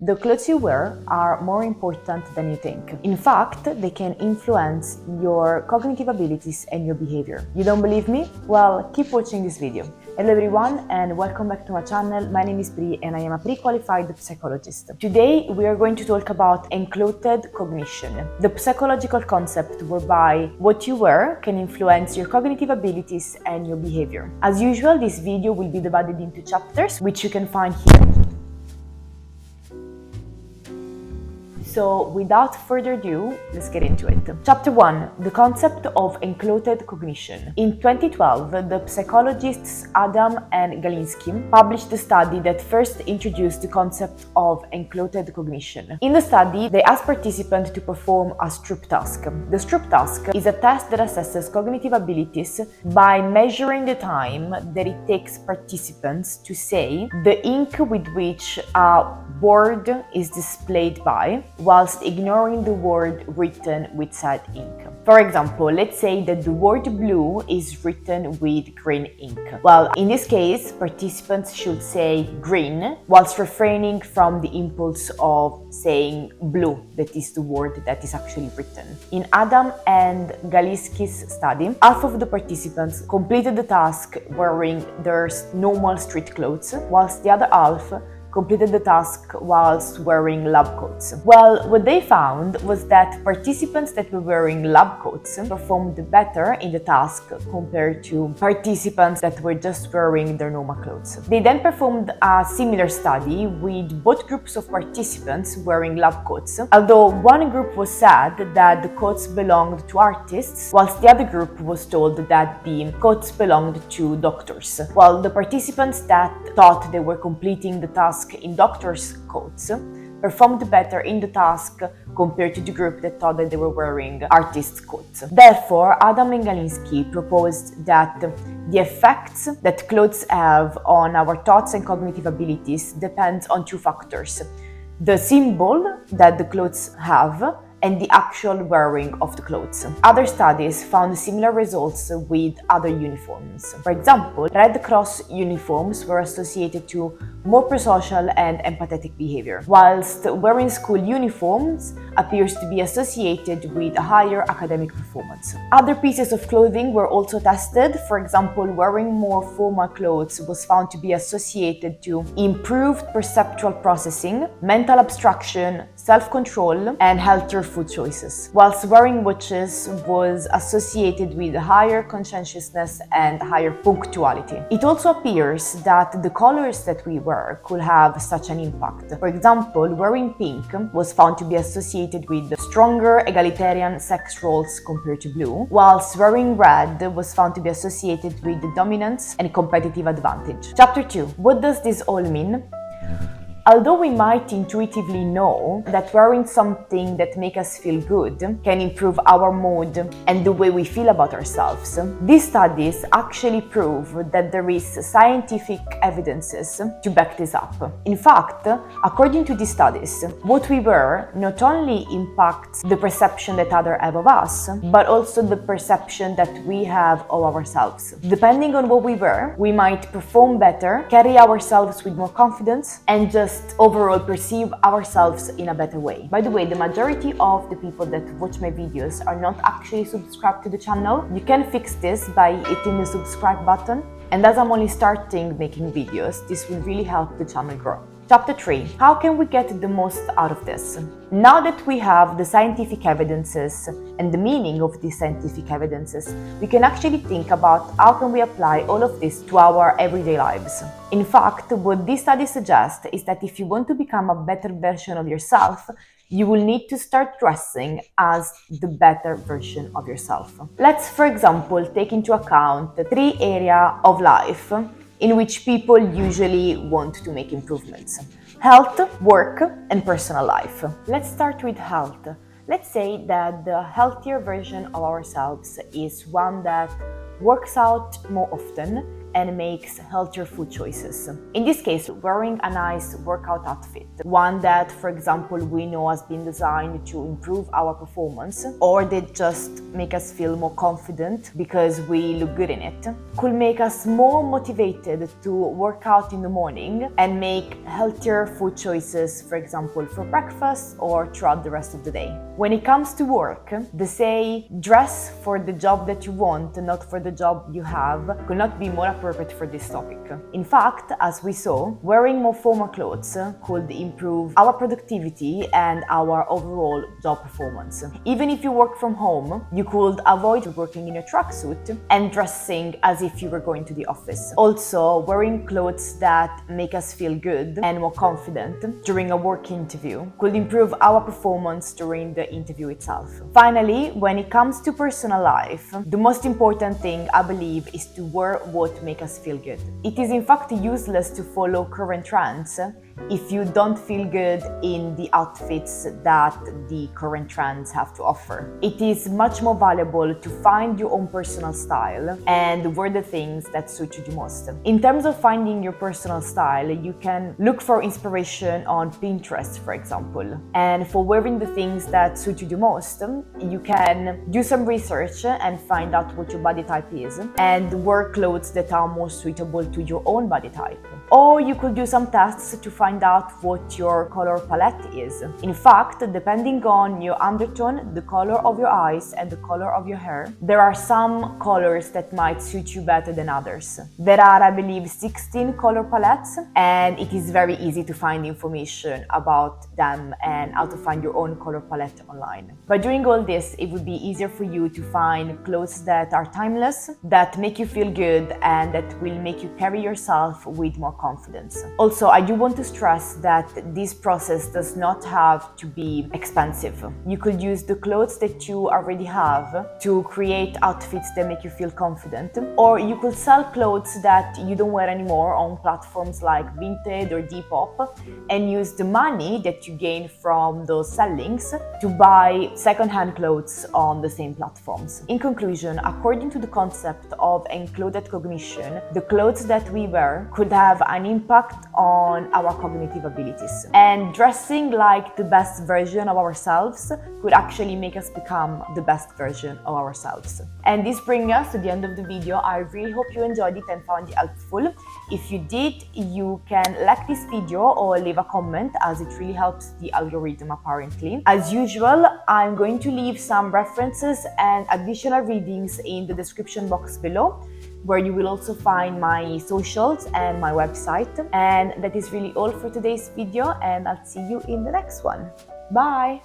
The clothes you wear are more important than you think. In fact, they can influence your cognitive abilities and your behavior. You don't believe me? Well, keep watching this video. Hello everyone and welcome back to my channel. My name is Bri and I am a pre-qualified psychologist. Today we are going to talk about enclothed cognition, the psychological concept whereby what you wear can influence your cognitive abilities and your behavior. As usual, this video will be divided into chapters, which you can find here. So without further ado, let's get into it. Chapter 1. The concept of enclothed cognition. In 2012, the psychologists Adam and Galinsky published a study that first introduced the concept of enclothed cognition. In the study, they asked participants to perform a Stroop task. The Stroop task is a test that assesses cognitive abilities by measuring the time that it takes participants to say the ink with which a word is displayed by, whilst ignoring the word written with said ink. For example, let's say that the word blue is written with green ink. Well, in this case, participants should say green, whilst refraining from the impulse of saying blue, that is the word that is actually written. In Adam and Galinsky's study, half of the participants completed the task wearing their normal street clothes, whilst the other half completed the task whilst wearing lab coats. Well, what they found was that participants that were wearing lab coats performed better in the task compared to participants that were just wearing their normal clothes. They then performed a similar study with both groups of participants wearing lab coats, although one group was sad that the coats belonged to artists, whilst the other group was told that the coats belonged to doctors. Well, the participants that thought they were completing the task in doctors' coats performed better in the task compared to the group that thought that they were wearing artists' coats. Therefore, Adam and Galinsky proposed that the effects that clothes have on our thoughts and cognitive abilities depends on two factors: the symbol that the clothes have and the actual wearing of the clothes. Other studies found similar results with other uniforms. For example, Red Cross uniforms were associated to more prosocial and empathetic behavior, whilst wearing school uniforms appears to be associated with a higher academic performance. Other pieces of clothing were also tested. For example, wearing more formal clothes was found to be associated to improved perceptual processing, mental abstraction, self-control, and healthier food choices, whilst wearing watches was associated with higher conscientiousness and higher punctuality. It also appears that the colors that we wear could have such an impact. For example, wearing pink was found to be associated with stronger egalitarian sex roles compared to blue, whilst wearing red was found to be associated with dominance and competitive advantage. Chapter 2. What does this all mean? Although we might intuitively know that wearing something that makes us feel good can improve our mood and the way we feel about ourselves, these studies actually prove that there is scientific evidences to back this up. In fact, according to these studies, what we wear not only impacts the perception that others have of us, but also the perception that we have of ourselves. Depending on what we wear, we might perform better, carry ourselves with more confidence, and just overall perceive ourselves in a better way. By the way, the majority of the people that watch my videos are not actually subscribed to the channel. You can fix this by hitting the subscribe button, and as I'm only starting making videos, this will really help the channel grow. Chapter 3. How can we get the most out of this? Now that we have the scientific evidences and the meaning of these scientific evidences, we can actually think about how can we apply all of this to our everyday lives. In fact, what this study suggests is that if you want to become a better version of yourself, you will need to start dressing as the better version of yourself. Let's, for example, take into account the three areas of life in which people usually want to make improvements: health, work, and personal life. Let's start with health. Let's say that the healthier version of ourselves is one that works out more often and makes healthier food choices. In this case, wearing a nice workout outfit, one that, for example, we know has been designed to improve our performance, or that just make us feel more confident because we look good in it, could make us more motivated to work out in the morning and make healthier food choices, for example, for breakfast or throughout the rest of the day. When it comes to work, the say, dress for the job that you want, not for the job you have, could not be more appropriate for this topic. In fact, as we saw, wearing more formal clothes could improve our productivity and our overall job performance. Even if you work from home, you could avoid working in a tracksuit and dressing as if you were going to the office. Also, wearing clothes that make us feel good and more confident during a work interview could improve our performance during the interview itself. Finally, when it comes to personal life, the most important thing, I believe, is to wear what makes us feel good. It is in fact useless to follow current trends if you don't feel good in the outfits that the current trends have to offer. It is much more valuable to find your own personal style and wear the things that suit you the most. In terms of finding your personal style, you can look for inspiration on Pinterest, for example. And for wearing the things that suit you the most, you can do some research and find out what your body type is and wear clothes that are more suitable to your own body type. Or you could do some tests to find out what your color palette is. In fact, depending on your undertone, the color of your eyes, and the color of your hair, there are some colors that might suit you better than others. There are, I believe, 16 color palettes, and it is very easy to find information about them and how to find your own color palette online. By doing all this, it would be easier for you to find clothes that are timeless, that make you feel good, and that will make you carry yourself with more confidence. Also, I do want to stress that this process does not have to be expensive. You could use the clothes that you already have to create outfits that make you feel confident, or you could sell clothes that you don't wear anymore on platforms like Vinted or Depop and use the money that you gain from those sellings to buy second-hand clothes on the same platforms. In conclusion, according to the concept of enclothed cognition, the clothes that we wear could have an impact on our cognitive abilities. And dressing like the best version of ourselves could actually make us become the best version of ourselves. And this brings us to the end of the video. I really hope you enjoyed it and found it helpful. If you did, you can like this video or leave a comment, as it really helps the algorithm apparently. As usual, I'm going to leave some references and additional readings in the description box below, where you will also find my socials and my website. And that is really all for today's video, and I'll see you in the next one. Bye!